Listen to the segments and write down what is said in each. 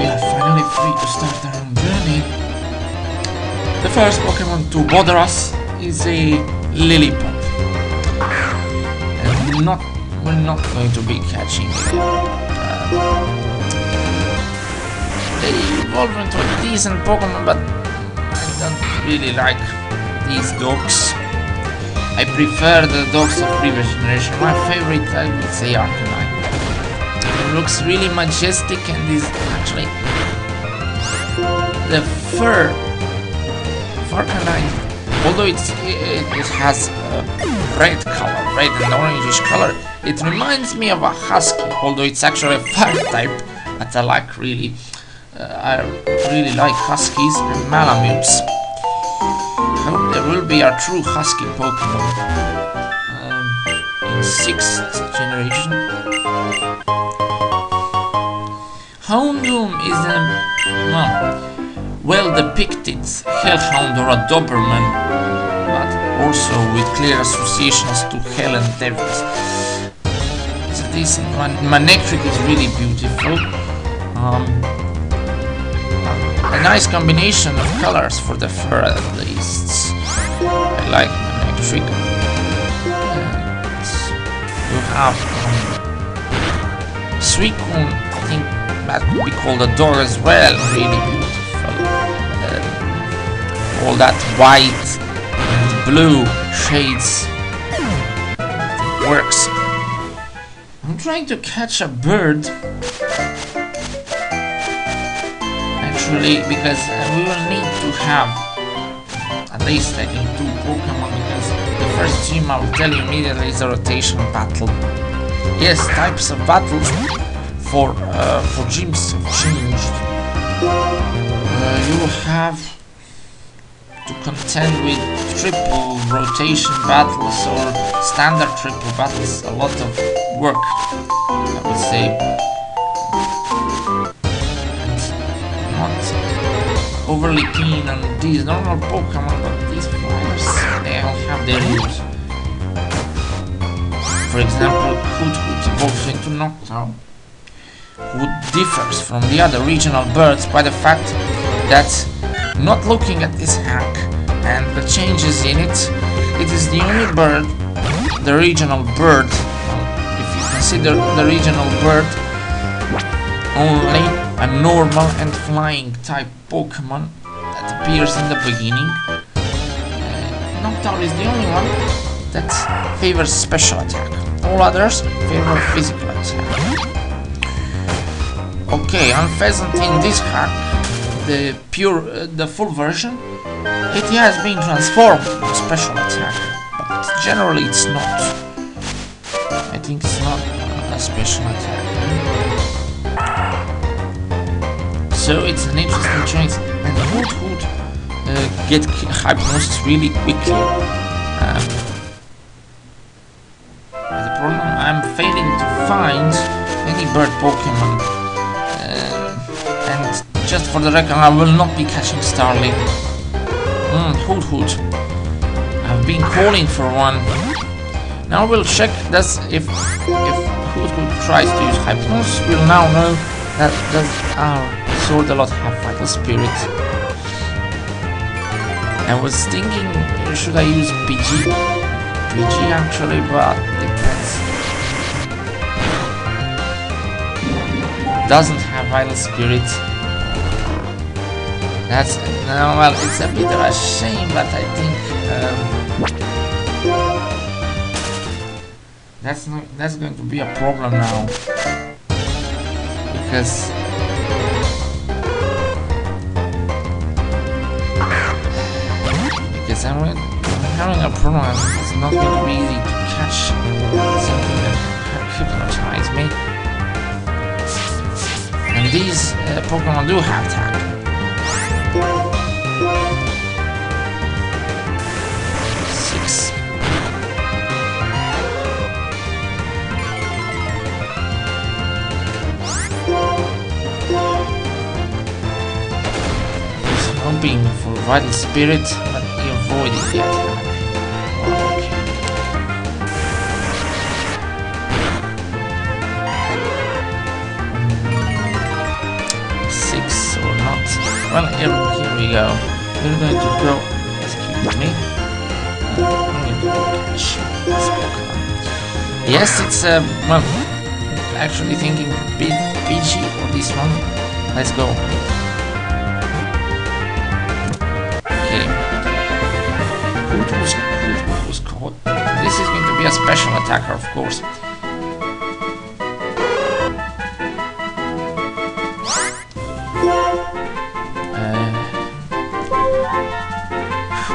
we are finally free to start our own journey. The first Pokemon to bother us is a Lilliput. And we're not going to be catching it. They evolve into a decent Pokemon, but I don't really like these dogs. I prefer the dogs of previous generation. My favorite, I would say, Arcanine. It looks really majestic and is actually the fur of Arcanine. Although it has a red color, red and orangish color, it reminds me of a husky. Although it's actually a fire type, but I really like huskies and malamutes. I hope there will be a true husky Pokemon in 6th generation. Houndoom is a well-depicted hellhound or a Doberman, but also with clear associations to hell and devils. It's a decent one. Manectric is really beautiful. A nice combination of colors for the fur at least. I like Manectric. And you have Suicune, I think that could be called a dog as well, really beautiful. All that white and blue shades, it works. I'm trying to catch a bird. Because we will need to have at least I think 2 Pokemon, because the first gym I will tell you immediately is a rotation battle. Yes, types of battles for gyms have changed. You will have to contend with triple rotation battles or standard triple battles. A lot of work, I would say. Overly keen on these normal Pokemon, but these flyers, they all have their use. For example, Hoot evolves into Noctowl, who differs from the other regional birds by the fact that, not looking at this hack and the changes in it, it is the only bird, the regional bird, if you consider the regional bird only a normal and flying type Pokemon that appears in the beginning. Noctowl is the only one that favors special attack. All others favor physical attack. Okay, Unpheasant in this hack, the full version, it has been transformed into special attack, but generally it's not. I think it's not a special attack. So it's an interesting choice, and Hoot get hypnosis really quickly. The problem, I'm failing to find any bird Pokemon, and just for the record, I will not be catching Starly. Hoot. I've been calling for one. Now we'll check this if Hoot tries to use hypnosis. We'll now know that does our Swordalot have Vital Spirit. I was thinking, should I use PG? PG actually, but depends. Doesn't have Vital Spirit. That's no, well, it's a bit of a shame, but I think that's going to be a problem now, because I'm having a problem. It's not going to be easy to catch something that can hypnotize me. And these Pokemon do have attack. Six. He's hoping for Vital Spirit, but he avoided the attack. Well, here we go. We're going to go. Excuse me. I'm going to go catch this Pokemon. Yes, it's well, actually thinking PG or this one. Let's go. Okay. Who's caught? This is going to be a special attacker, of course.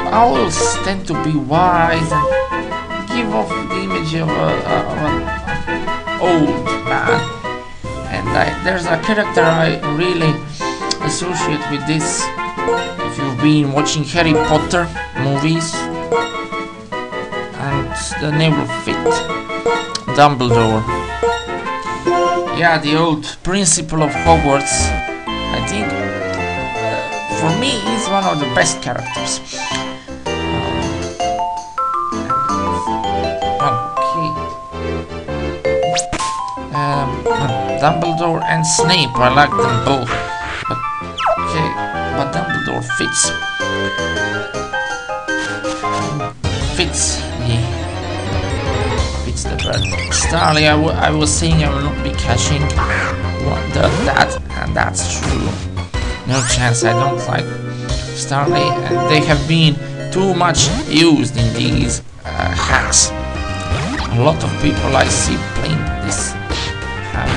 Owls tend to be wise and give off the image of an old man. And there's a character I really associate with this. If you've been watching Harry Potter movies, and the name will fit. Dumbledore. Yeah, the old principal of Hogwarts. I think, for me, he's one of the best characters. Dumbledore and Snape, I like them both. But, okay, but Dumbledore fits. Fits the bird. Starly, I was saying I will not be catching that, and that's true. No chance, I don't like Starly, and they have been too much used in these hacks. A lot of people I see playing this hack.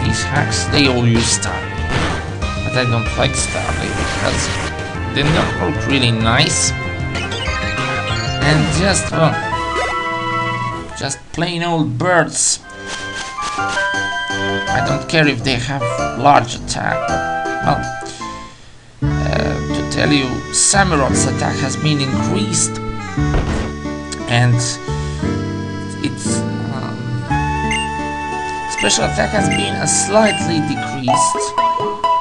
These hacks, they all use Starly, but I don't like Starly because they don't look really nice, and just well, just plain old birds. I don't care if they have large attack, but well, to tell you, Samurot's attack has been increased, and its special attack has been slightly decreased,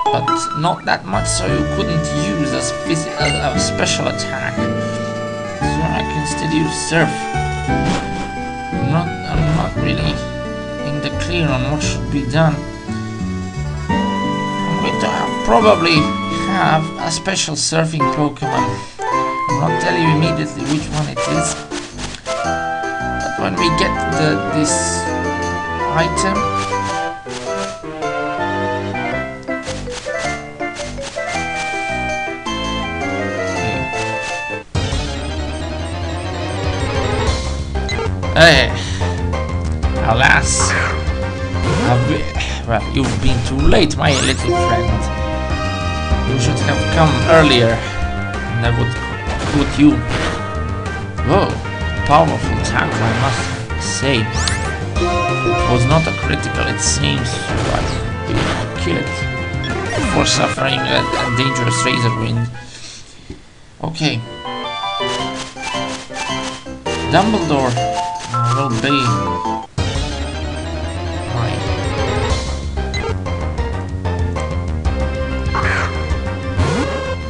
but not that much, so you couldn't use a special attack. So I can still use Surf. I'm not really in the clear on what should be done. I'm going to probably have a special surfing Pokemon. I'll not tell you immediately which one it is, but when we get this item, hey, alas, well, you've been too late, my little friend. You should have come earlier, and I would put you. Whoa, powerful tackle, I must say. It was not a critical, it seems, but you could kill it before suffering a dangerous razor wind. Okay. Dumbledore will be my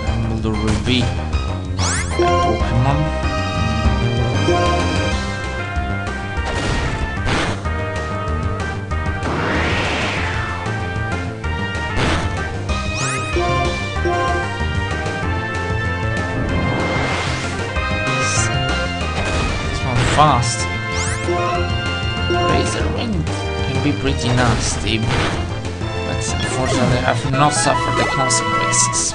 Dumbledore will be my Pokemon. Fast. Razor Wind can be pretty nasty, but unfortunately I have not suffered the consequences.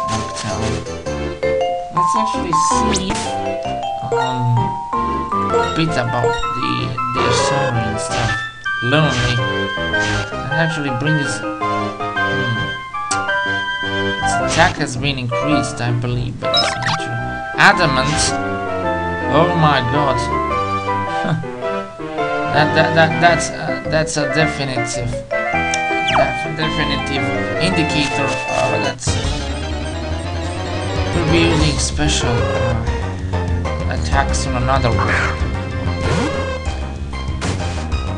Knockdown. Let's actually see a bit about their summary and stuff. Lonely. That actually brings its attack has been increased, I believe, but it's nature. Adamant. Oh my god. That's a definitive indicator that we'll be using special attacks on another one.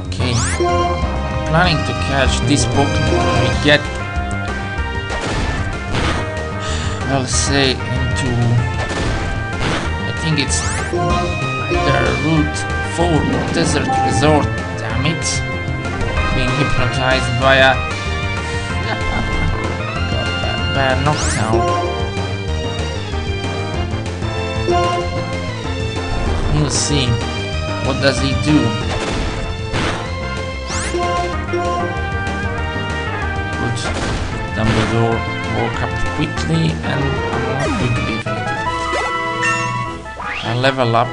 Okay. I'm planning to catch this Pokemon when we get, well, say into, I think it's either Route 4 or Desert Resort, damn it. We being hypnotized by a knockdown. We'll see. What does he do? Good. Dumbledore woke up quickly and unlocked quickly. I level up.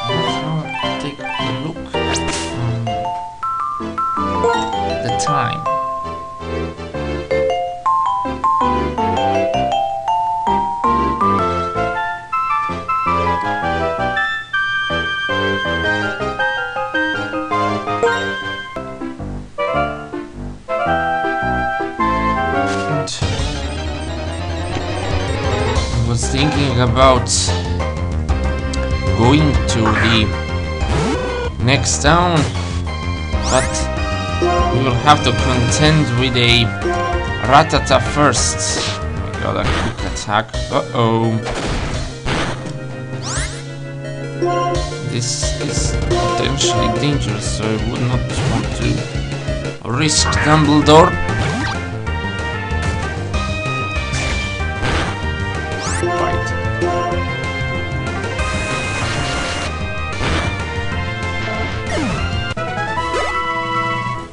Let's now take a look at the time. Was thinking about going to the next town, but we will have to contend with a Ratata first. I got a quick attack. Uh-oh. This is potentially dangerous, so I would not want to risk Dumbledore.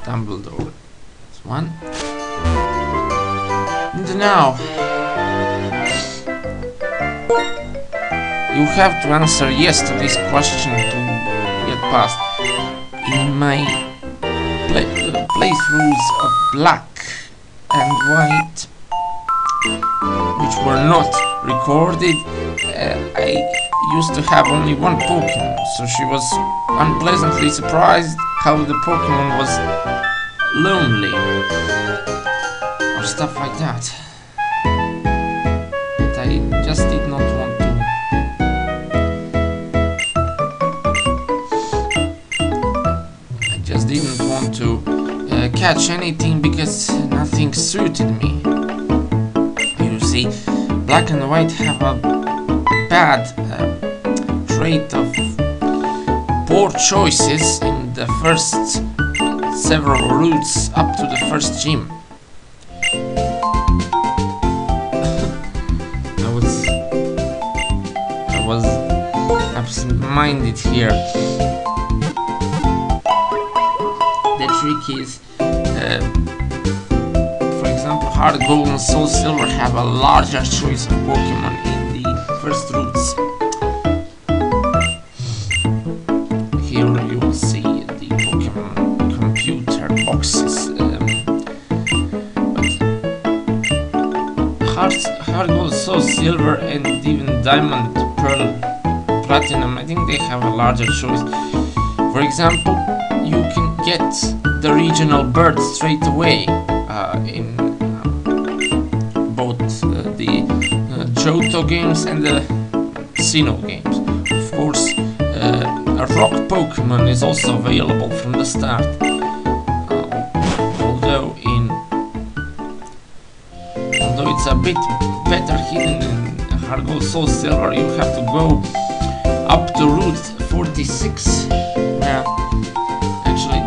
Dumbledore. That's one. And now you have to answer yes to this question to get past. In my playthroughs of Black and White, which were not recorded, I used to have only one Pokemon, so she was unpleasantly surprised how the Pokemon was lonely or stuff like that. But I just did not want to. I just didn't want to catch anything because nothing suited me. You see, Black and White have a bad trait of poor choices in the first several routes up to the first gym. I was absent-minded here. The trick is, for example, Hard Gold and Soul Silver have a larger choice of Pokemon in the first routes. Here you will see the Pokemon computer boxes. But Hard Gold, Soul Silver, and even Diamond, Pearl, Platinum, I think they have a larger choice. For example, you can get the regional bird straight away in both the Johto games and the Sinnoh games. Of course, a rock Pokemon is also available from the start. Although it's a bit better hidden in Hard Gold Soul Silver, you have to go up to Route 46. Actually,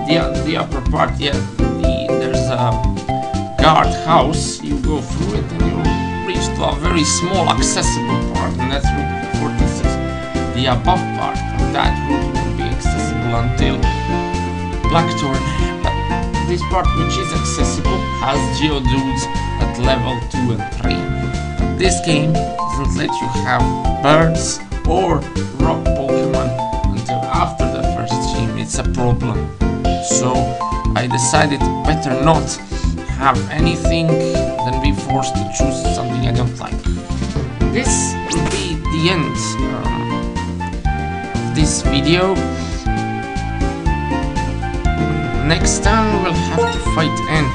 the upper part, there's a guard house. You go through it and you reach to a very small accessible part, and that's Route 46. The above part of that route will be accessible until Blackthorn. But this part, which is accessible, has Geodudes at level 2 and 3. This game doesn't let you have birds or rock Pokemon until after the first gym. It's a problem. So I decided better not have anything than be forced to choose something I don't like. This will be the end of this video. Next time we'll have to fight N.